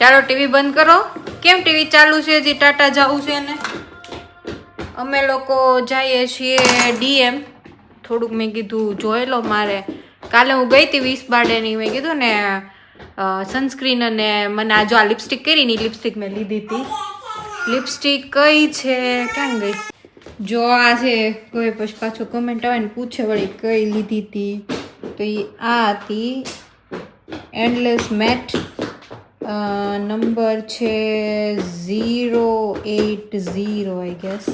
ચાલો ટીવી બંધ કરો. કેમ ટીવી ચાલુ છે? હજી ટાટા જવું છે ને અમે લોકો જઈએ છીએ ડીએમ. થોડુંક મેં કીધું જોઈ લો મારે. કાલે હું ગઈ હતી 20 બર્થડેની, મેં કીધું ને સનસ્ક્રીન અને મને આ જો આ લિપસ્ટિક કરી ની લિપસ્ટિક મેં લીધી હતી. લિપસ્ટિક કઈ છે ક્યાં ગઈ? જો આ છે. કોઈ પછી પાછું કમેન્ટ આવે ને પૂછે વળી કઈ લીધી હતી, તો એ આ હતી એન્ડલેસ મેટ. નંબર છે 080 આઈ ગેસ,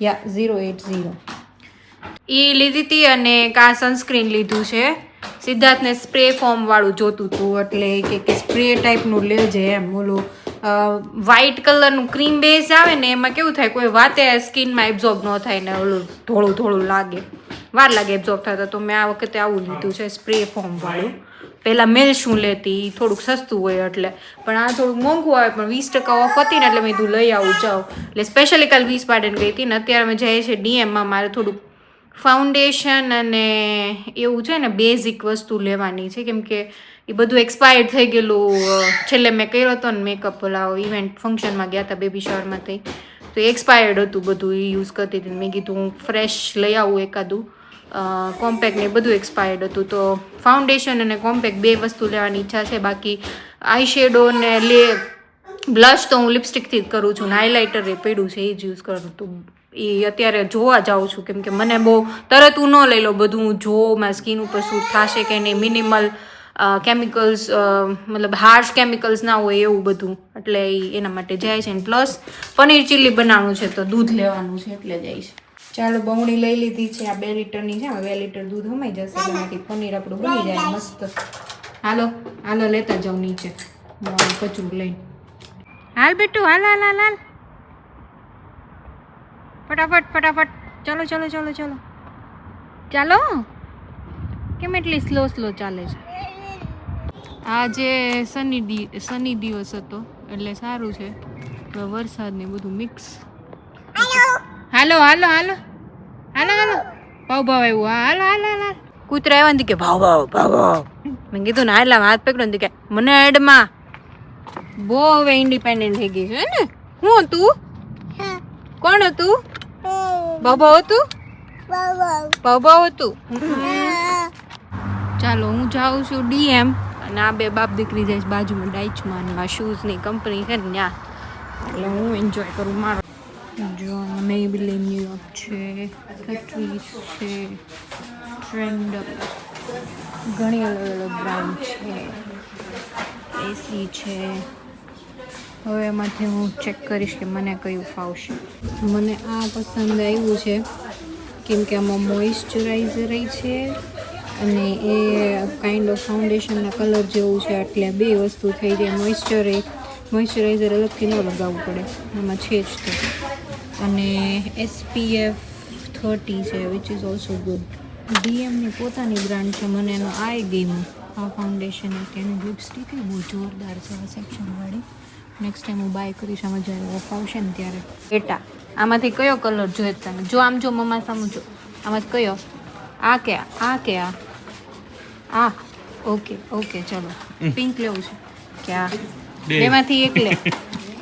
યા 080. એ લીધી હતી અને કા સનસ્ક્રીન લીધું છે. સિદ્ધાર્થને સ્પ્રે ફોર્મ વાળું જોતું હતું એટલે કે સ્પ્રે ટાઈપનું લેજે એમ. ઓલું વ્હાઈટ કલરનું ક્રીમ બેઝ આવે ને એમાં કેવું થાય કોઈ વાતે સ્કિનમાં એબ્ઝોર્બ ન થાય ને ઓલું થોડું થોડું લાગે, વાર લાગે એબ્ઝોર્બ થતા. તો મેં આ વખતે આવું લીધું છે સ્પ્રે ફોર્મ વાળું. પહેલાં મેલ શું લેતી, થોડુંક સસ્તું હોય એટલે, પણ આ થોડુંક મોંઘું આવે પણ 20% ઓફ હતી ને એટલે મેં કીધું લઈ આવું જાઉં. એટલે સ્પેશિયલી કાલ 20 બર્થડે ગઈ હતી ને અત્યારે અમે જઈએ છીએ ડીએમમાં. મારે થોડુંક ફાઉન્ડેશન અને એવું છે ને બેઝિક વસ્તુ લેવાની છે કેમ કે એ બધું એક્સપાયર્ડ થઈ ગયેલું. છેલ્લે મેં કર્યો હતો ને મેકઅપ ઓલા ઇવેન્ટ ફંક્શનમાં ગયા હતા બેબી શાવરમાંથી, તો એક્સપાયર્ડ હતું બધું. એ યુઝ કરતી હતી. મેં કીધું હું ફ્રેશ લઈ આવું એકાદું. કોમ્પેક્ટ ને બધું એક્સપાયર્ડ હતું. તો ફાઉન્ડેશન અને કોમ્પેક્ટ બે વસ્તુ લેવાની ઈચ્છા છે. બાકી આઈ શેડો ને બ્લશ તો હું લિપસ્ટિકથી જ કરું છું ને હાઇલાઇટર એ પડ્યું છે એ જ યુઝ કરું. તો એ અત્યારે જોવા જાઉં છું કેમ કે મને બહુ તરત હું ન લઈ લો, બધું હું જોઉં મારી સ્કિન ઉપર શૂટ થશે કે નહીં, મિનિમલ કેમિકલ્સ મતલબ હાર્શ કેમિકલ્સ ના હોય એવું બધું. એટલે એના માટે જાય છે. પ્લસ પનીર ચીલી બનાવવાનું છે તો દૂધ લેવાનું છે એટલે જાય છે. ચાલો બમણી લઈ લીધી છે. આ 2 લીટરની છે. 2 લીટર દૂધ હમાઈ જશે એમાંથી પનીર આપણું બની જાય મસ્ત. હાલો હાલો લેતા જાઉં નીચે કચરું લઈને. હાલ બેટું હાલ હાલ હાલ હાલ ફટાફટ ફટાફટ. ચાલો ચાલો ચાલો ચાલો ચાલો. કેમ એટલી સ્લો ચાલે છે? આજે શનિ દિવસ હતો એટલે સારું છે. વરસાદ ને બધું મિક્સ. હાલો હાલો હાલો હાલો હાલો. ભાવ આવ્યું. હાલો હાલો હાલો. કૂતરા આવ્યા ને કે ભાવ મેં કીધું ને હાલ હાથ પકડ્યો ને કે મને એડમાં બહુ હવે ઇન્ડિપેન્ડન્ટ થઈ ગઈ છે ને. હું તું કોણ હતું? બાબા હતું? બાબા હતું. ચાલો હું જાઉં છું ડીએમ અને આ બે બાપ દીકરી જાય બાજુમાં ડાઈચમાં. આ શૂઝની કંપની છે ને ત્યાં. એટલે હું એન્જોય કરું મારો. જો મેબલિન ન્યુયોર્ક છે, કેટરીઝ છે, ટ્રેન્ડ, ઘણી અલગ અલગ બ્રાન્ડ છે, એસી છે. હવે એમાંથી હું ચેક કરીશ કે મને કયું ફાવશે. મને આ પસંદ આવ્યું છે કેમ કે આમાં મોઇશ્ચરાઇઝર છે અને એ કાઇન્ડ ઓફ ફાઉન્ડેશનના કલર જેવું છે. એટલે બે વસ્તુ થઈ જાય. મોઇશ્ચરાઇઝર અલગથી ન લગાવવું પડે, એમાં છે જ તો. અને SPF 30 છે વિચ ઇઝ ઓલ્સો ગુડ. ડીએમની પોતાની બ્રાન્ડ છે. મને એનો આ ગમ્યું આ ફાઉન્ડેશન. તેની લિપસ્ટિક બહુ જોરદાર છે આ સેક્શનવાળી. નેક્સ્ટ ટાઈમ હું બાય કરીશ આમાં જ્યારે ઓફ આવશે ને ત્યારે. બેટા આમાંથી કયો કલર જોઈએ તને? જો આમ જો મમ્મા સામું જો. આમાંથી કયો? આ કે આ કે આ? ઓકે ઓકે ચલો. પિંક લેવું છે કે આ? બેમાંથી એક લે.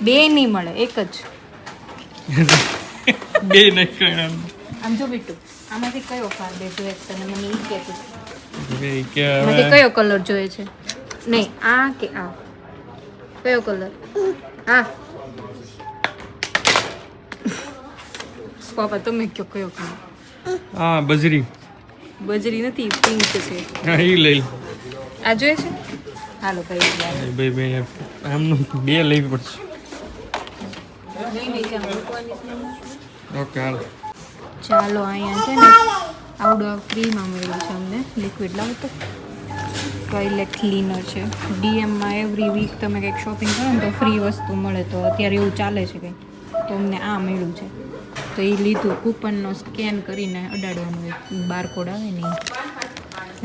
બે નહીં મળે, એક જ. બે નહીં. આમ જો બેટું આમાંથી કયો ફાર જોઈએ તને? મને ઈ કે તું. કે આમાંથી કયો કલર જોઈએ છે? નહીં આ કે આ? કયો કલર? હા પાપા તમે કયો કયો કલર? હા બજરી. બજરી નથી, પિંક છે. હા એ લઈ. આ જોઈએ છે? હાલો ભાઈ ભાઈ આમનું બે લેવી પડશે. ઓકે હાલો. ચાલો અહીંયા છે ને આવડું ફ્રીમાં મળ્યું છે અમને લિક્વિડ. લાવો તો ટોયલેટ ક્લીનર છે. ડીએમમાં એવરી વીક તમે કંઈક શોપિંગ કરો ને તો ફ્રી વસ્તુ મળે. તો અત્યારે એવું ચાલે છે કંઈક, તો અમને આ મળ્યું છે તો એ લીધું. કૂપનનો સ્કેન કરીને અડાડવાનું હોય, બારકોડ આવે ને.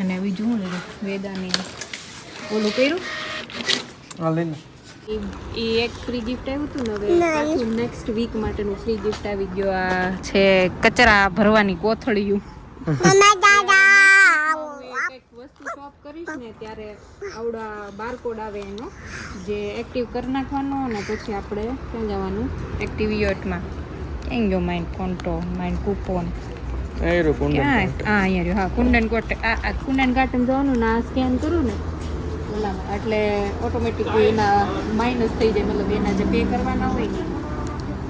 અને બીજું શું લીધું? વેદાની ઓલું કર્યું. એ એક ફ્રી ગિફ્ટ આવ્યું હતું ને. હવે પાછું નેક્સ્ટ વીક માટેનું ફ્રી ગિફ્ટ આવી ગયો. આ છે કચરા ભરવાની કોથળીયું. એક વસ્તુ શોપ કરીશ ને ત્યારે આવડા બારકોડ આવે એનો જે એક્ટિવ કરી નાખવાનો અને પછી આપણે ક્યાં જવાનું એક્ટિવિયટમાં ક્યાં ગયો માઇન્ડ કોન્ટો માઇન્ડ કૂપન ક્યાં હા અહીંયા રહ્યો હા કુંડન કોટ આ કુંડન કાર્ટન જવાનું ને આ સ્કેન કરું ને ઓલામાં એટલે ઓટોમેટિક એના માઇનસ થઈ જાય મતલબ એના જે પે કરવાના હોય ને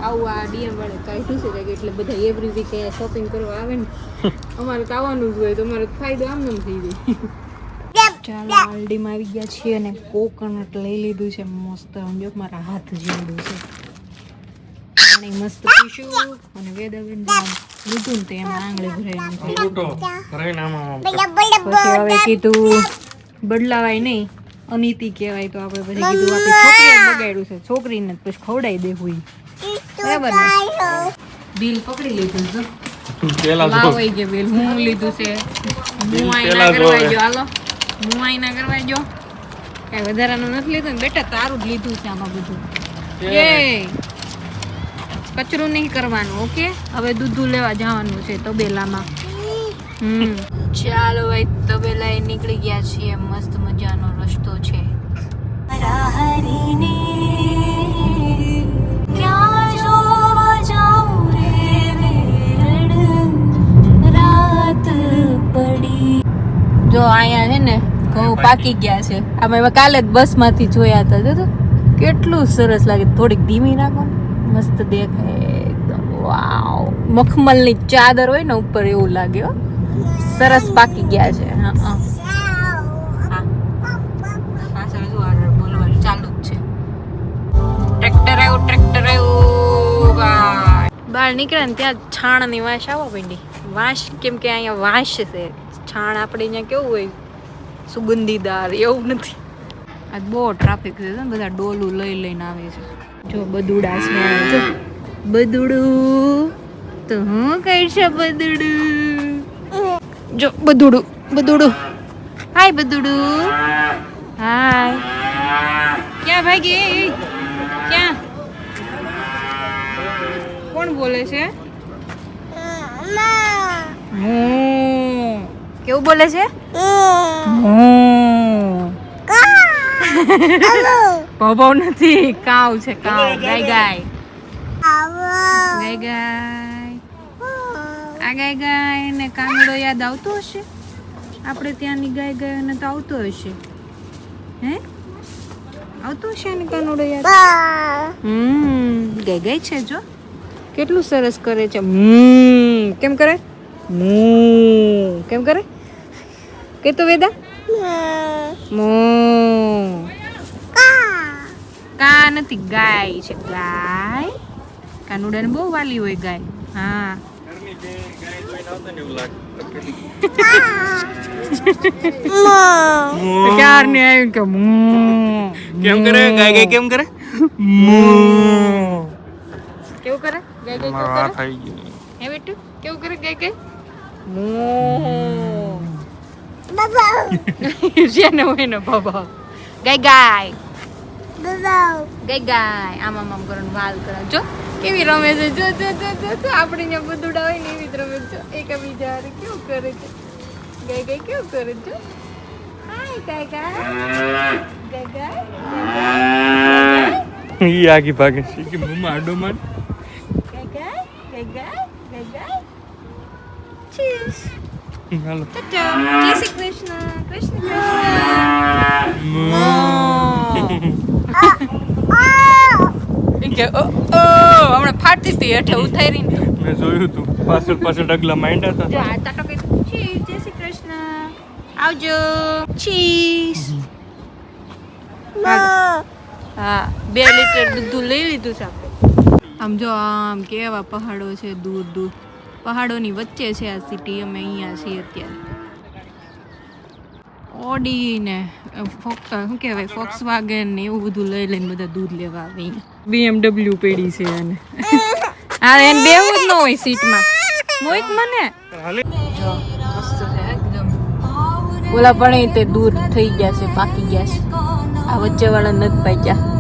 આવું આ ડીએમ વાળે કાઢ્યું છે કે એટલે બધા એવરી વીકે શોપિંગ કરવા આવે ને અમારે તો આવવાનું જ હોય તો અમારો ફાયદો આમ થઈ જાય ચાલો આલડીમાં આવી ગયા છીએ અને કોકોનટ લઈ લીધું છે મસ્ત સમજો મારા હાથ જેવડું છે પાણી મસ્ત પીશું અને વેદાબેન લીધું ને તો એમાં આંગળી ભરાયું પછી હવે કીધું બદલાવાય નહીં અનીતિ કહેવાય તો આપણે પછી કીધું આપણે છોકરીએ બગાડ્યું છે છોકરીને પછી ખવડાવી દેવું બરાબર ને બિલ પકડી લીધું છે લાવાઈ ગયા બિલ હું લીધું છે મુઆઈ ના કરવા જો હાલો મુઆઈ ના કરવા જો કઈ વધારાનું નથી લીધું ને બેટા તારું જ લીધું છે આમાં બધું એ કચરું નહીં કરવાનું ઓકે હવે દૂધ લેવા જવાનું છે તબેલામાં ચાલો ભાઈ તબેલા નીકળી ગયા છીએ મસ્ત મજાનો રસ્તો છે જો અહીંયા છે ને ઘઉં પાકી ગયા છે અમે કાલે જ બસ માંથી જોયા હતા જો કેટલું સરસ લાગે થોડીક ધીમી રાખો મસ્ત દેખાય એકદમ વાવ મખમલની ચાદર હોય ને ઉપર એવું લાગે હો સરસ પાકી ગયા છે હા હા પાછળ જો બોલવાનું ચાલુ જ છે ટ્રેક્ટર આવ્યું બહાર નીકળે ને ત્યાં છાણની વાસ આવવા માંડી વાસ કેમ કે અહીંયા વાસ છે છાણ આપણે અહીંયા કેવું હોય સુગંધીદાર એવું નથી આજ બહુ ટ્રાફિક છે ને બધા ડોલું લઈને આવે છે જો બદુડા છે જો બદુડું તો હું કરશે બદુડું જો બદુડું હાય બદુડું હાય ક્યાં ભાગી ક્યાં કોણ બોલે છે કેવું બોલે છે ભવ નથી કાવ છે કાવ ગાય ગાય આ ગાય ગાય ને કાનુડો યાદ આવતો હશે આપણે ત્યાંની ગાય ગાય ને તો આવતો હશે હે આવતો હશે ને કાનુડો યાદ ગાય ગાય છે જો કેટલું સરસ કરે છે કેમ કરે કેમ કરે કે તો વેદા કા નથી ગાય છે ગાય કાનુડાને બહુ વાલી હોય ગાય હા ક્યાર ને આવ્યું કે કેમ કરે ગાય ગાય કેમ કરે કેવું કરે ગાય ગાય કેવું કરે હે બેટુ કેવું કરે ગાય ગાય બાબા જેને હોય ને બાબા ગાય ગાય ગાય ગાય આમ કરવાનું વાલ કરા જો કેવી રમે છે જો જો જો જો આપણે ત્યાં બદુડા હોય ને એવી જ રમે છે એકબીજા હારે કેવું કરે છે ગાય ગાય કેવું કરે છે હાય ગાય ગાય ગાય ગાય ઈ આગી ભાગે છે કે મમ્મા આડો માર ગાય ગાય ચીઝ હાલો જય શ્રી કૃષ્ણ કૃષ્ણ કૃષ્ણ કે ઓ હમણાં ફાટતી હતી હેઠે ઉતારી ને મેં જોયું તું પાછળ ડગલા માંડ્યા હતા જો આ તાટો કે જય શ્રી કૃષ્ણ આવજો ચીઝ હા 2 લીટર દૂધ લઈ લીધું છે આપણે આમ જો આમ કેવા પહાડો છે દૂર દૂર પહાડોની વચ્ચે છે આ સિટી અમે અહીંયા છીએ અત્યારે ઓડી ને શું કહેવાય ફોક્સવાગન ને એવું બધું લઈને બધા દૂધ લેવા આવે અહીંયા BMW પેઢી છે અને હા એને બેવું જ ન હોય સીટમાં મોહિત મને જો મસ્ત છે એકદમ ઓલા પણ તે દૂર થઈ ગયા છે પાકી ગયા છે આ વચ્ચે વાળા નથી પાક્યા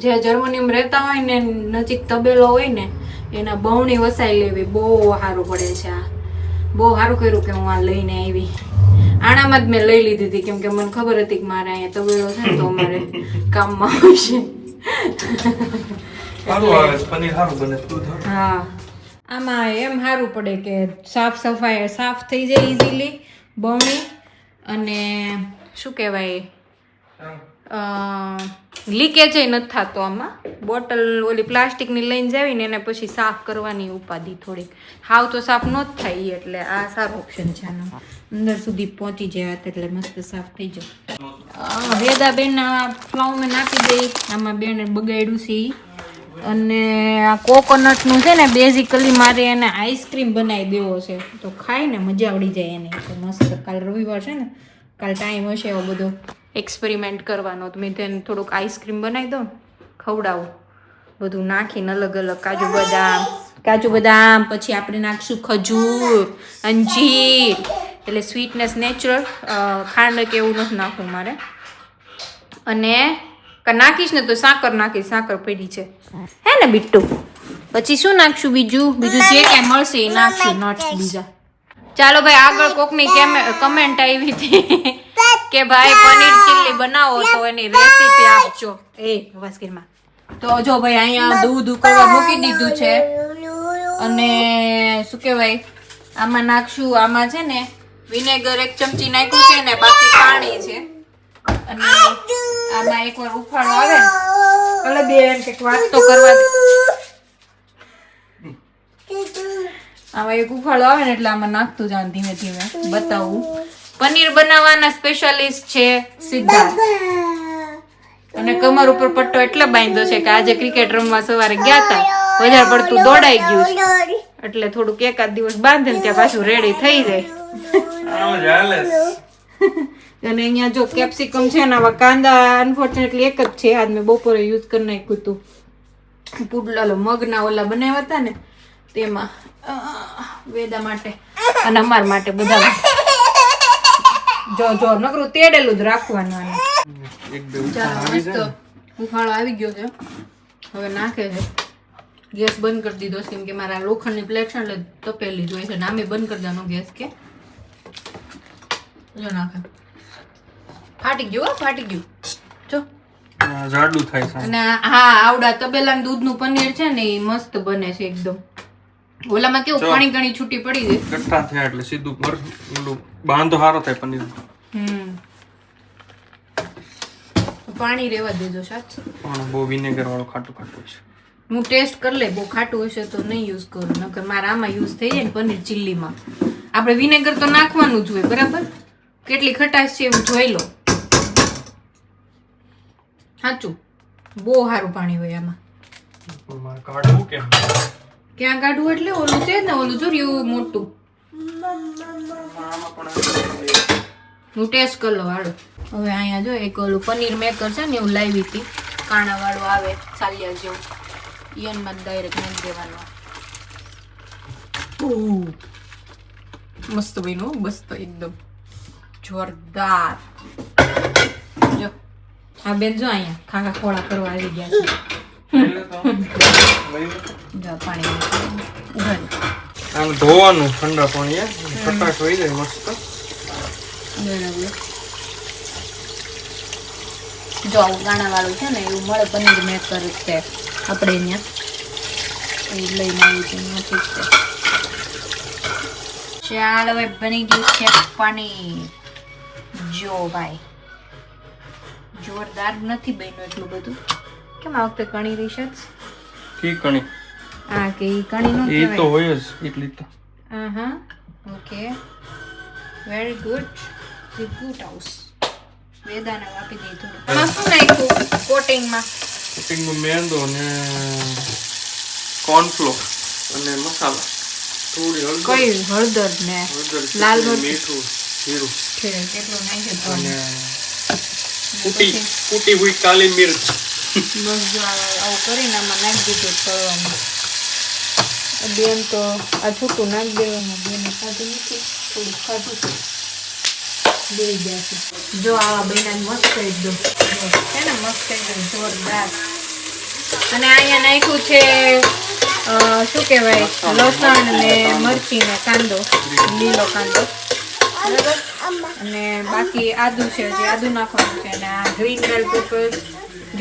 જે જર્મનીમાં રહેતા હોય ને નજીક તબેલો હોય ને એના બહુણી વસાઈ લેવી બહુ સારું પડે છે. આ બહુ સારું કર્યું કે હું આ લઈને આવી. આણામાં જ મેં લઈ લીધી હતી કેમ કે મને ખબર હતી કે મારે અહીંયા તબેલો છે ને તો અમારે કામમાં આવશે. હા આમાં એમ સારું પડે કે સાફ સફાઈ સાફ થઈ જાય ઇઝીલી બહુણી. અને શું કહેવાય લીકેજ નથી થતો આમાં. બોટલ ઓલી પ્લાસ્ટિકની લઈને જાવીને એને પછી સાફ કરવાની ઉપાધિ થોડીક. હાવ તો સાફ ન જ થાય એટલે આ સારું ઓપ્શન છે આનો. અંદર સુધી પહોંચી જાય એટલે મસ્ત સાફ થઈ જાય. વેદાબેન ફ્લાવ મેં નાખી દઈ. આમાં બેને બગાડ્યું છે. અને આ કોકોનટનું છે ને બેઝિકલી મારે એને આઈસ્ક્રીમ બનાવી દેવો છે તો ખાઈને મજા આવડી જાય એને. તો મસ્ત કાલ રવિવાર છે ને કાલ ટાઈમ હશે એવો બધો એક્સપેરિમેન્ટ કરવાનો. તો મેં તેને થોડુંક આઈસ્ક્રીમ બનાવી દઉં ખવડાવું બધું નાખીને અલગ અલગ કાજુ બદામ પછી આપણે નાખશું ખજૂર અંજીર એટલે સ્વીટનેસ નેચરલ. ખાંડ કે એવું નથી નાખવું મારે. અને નાખીશ ને તો સાકર નાખીશ. સાકર પડી છે હે ને બિટ્ટુ. પછી શું નાખશું બીજું જે કાંઈ મળશે એ નાખશું નટ્સ બીજા. ચાલો ભાઈ આગળ કોકની કમેન્ટ આવી હતી કે ભાઈ પનીર ચીલ્લી બનાવો તો એની રેસીપી આપજો. વાસ્કીમાં તો જો ભાઈ અહીંયા દૂધ ઉકળવા મૂકી દીધું છે. અને શું કહેવાય આમાં નાખશું. આમાં છે ને વિનેગર 1 ચમચી નાખ્યું છે ને બાકી પાણી છે. અને આમાં એકવાર ઉફાળો આવે ને ભલે બેન કંઈક વાત તો કરવા દે. આમાં એક ઉફાળો આવે ને એટલે આમાં નાખતું જાવ ધીમે ધીમે બતાવું. પનીર બનાવવાના સ્પેશિયાલિસ્ટ છે સિદ્ધાર્થ. અને કમર ઉપર પટ્ટો એટલે બાંધ્યો છે કે આજે ક્રિકેટ રમવા સવારે ગયા હતા વધારે પડતું દોડાઈ ગયું છે એટલે થોડુંક એકાદ દિવસ બાંધે ને ત્યાં પાછું રેડી થઈ જાય. અને અહીંયા જો કેપ્સિકમ છે ને આવા કાંદા અનફોર્ચ્યુનેટલી એક જ છે. આજ મેં બપોરે યુઝ કરી નાખ્યું હતું. પુડલાલો મગના ઓલા બનાવ્યા હતા ને તેમાં વેદા માટે અને અમાર માટે બધા. જો નકરું તેડેલું જ રાખવાનું. ઉફાળો આવી ગયો છે હવે નાખે છે. ગેસ બંધ કરી દીધો કેમ કે મારા લોખંડની પ્લેટ છે એટલે તપેલી જોઈએ છે. નામે બંધ કરી દેવાનો ગેસ કે જો નાખે. ફાટી ગયું જો જાડું થાય છે. અને હા આવડા તબેલાનું દૂધનું પનીર છે ને એ મસ્ત બને છે એકદમ. ઓલામાં કેવું ઘણી છૂટી પડી ગઈ ગઠ્ઠા થયા એટલે સીધું બાંધો સારો થાય પનીર. પાણી રેવા દેજો સાચું. પણ બહુ વિનેગર વાળું ખાટું છે. હું ટેસ્ટ કરી લે. બહુ ખાટું હશે તો નહીં યુઝ કરું નકર મારે આમાં યુઝ થઈ જાય ને પનીર ચીલ્લીમાં. આપણે વિનેગર તો નાખવાનું જ હોય બરાબર. કેટલી ખટાશ છે એવું જોઈ લો. સાચું બહુ સારું પાણી હોય આમાં. ક્યાં કાઢવું એટલે ઓલું છે ને ઓલું જો એવું મોટું. હું ટેસ્ટ કરી લો હાલો. હવે અહીંયા જો એક ઓલું પનીર મેકર છે ને એવું લાવી હતી કાણા વાળું આવે ચાલ્યા જેવું. ઈયનમાં ડાયરેક્ટ નાખી દેવાનું. મસ્ત બન્યું મસ્ત એકદમ જોરદાર. જો આ બેન જો અહીંયા ખાખા ખોળા કરવા આવી ગયા છે. જો પાણી ધોવાનું ઠંડા પાણી ખટાશ હોય જાય મસ્ત. બરાબર. જો આવું ગાણા વાળું છે ને એવું મળે પનીર મેકર છે આપણે અહીંયા એ લઈને આવી છે. ઠીક છે ચાલ હવે બની ગયું છે પનીર. જો ભાઈ જોરદાર નથી બન્યું એટલું બધું. કેમ આ વખતે કણી રહી છે કી કણી? હા કે ઈ કણી નો એ તો હોય જ એટલી તો. હા okay very good. Good house. વેદાને આપી દઈ થોડું. આમાં શું નાખ્યું કોટિંગમાં? કોટિંગમાં મેંદો ને કોર્નફ્લોર અને મસાલા થોડી હળદર ને લાલ મરચું મીઠું જીરું કેટલું નાખ્યું અને કૂટી હુઈ કાલી મિર્ચ. બસ જો આવું કરીને આમાં નાખી દીધું તળવામાં. બેન તો આ છૂટું નાખી દેવાનું. બેને ખાધું નથી થોડું ખાધું છે બે ગયા છે. જો આવા બન્યા મસ્ત એકદમ છે ને મસ્ત એકદમ જોરદાર. અને અહીંયા નાખ્યું છે શું કહેવાય લસણ ને મરચી ને કાંદો, લીલો કાંદો, બરાબર. અને બાકી આદુ છે, જે આદુ નાખવાનું છે. અને આ ગ્રીન બેલ પેપર્સ,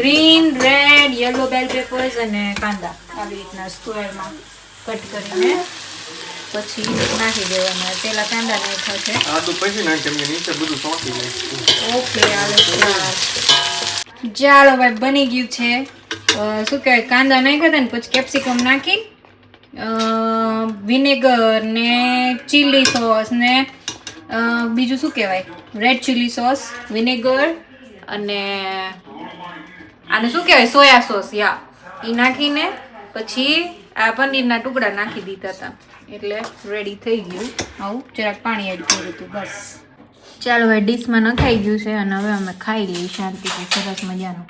ગ્રીન, રેડ, યલો બેલ પેપર્સ અને કાંદા આવી રીતના સ્ક્વેરમાં કટ કરીને પછી નાખી દેવાના. પેલા કાંદા નાખ્યા છે. આદુ પછી નાખે એમને નીચે બધું સોંટી જાય. ઓકે, ચાલો ભાઈ બની ગયું છે. શું કહેવાય, કાંદા નાખ્યા હતા ને પછી કેપ્સિકમ નાખી, વિનેગર ને ચીલી સોસ ને બીજું શું કહેવાય, રેડ ચીલી સોસ, વિનેગર અને આને શું કહેવાય, સોયા સોસ, યા, એ નાખીને પછી આ પનીરના ટુકડા નાખી દીધા હતા. એટલે રેડી થઈ ગયું. આવું જરાક પાણી એડ કર્યું હતું, બસ. ચાલો ભાઈ ડીશમાં નખાઈ ગયું છે અને હવે અમે ખાઈ લઈએ શાંતિથી, સરસ મજાનું.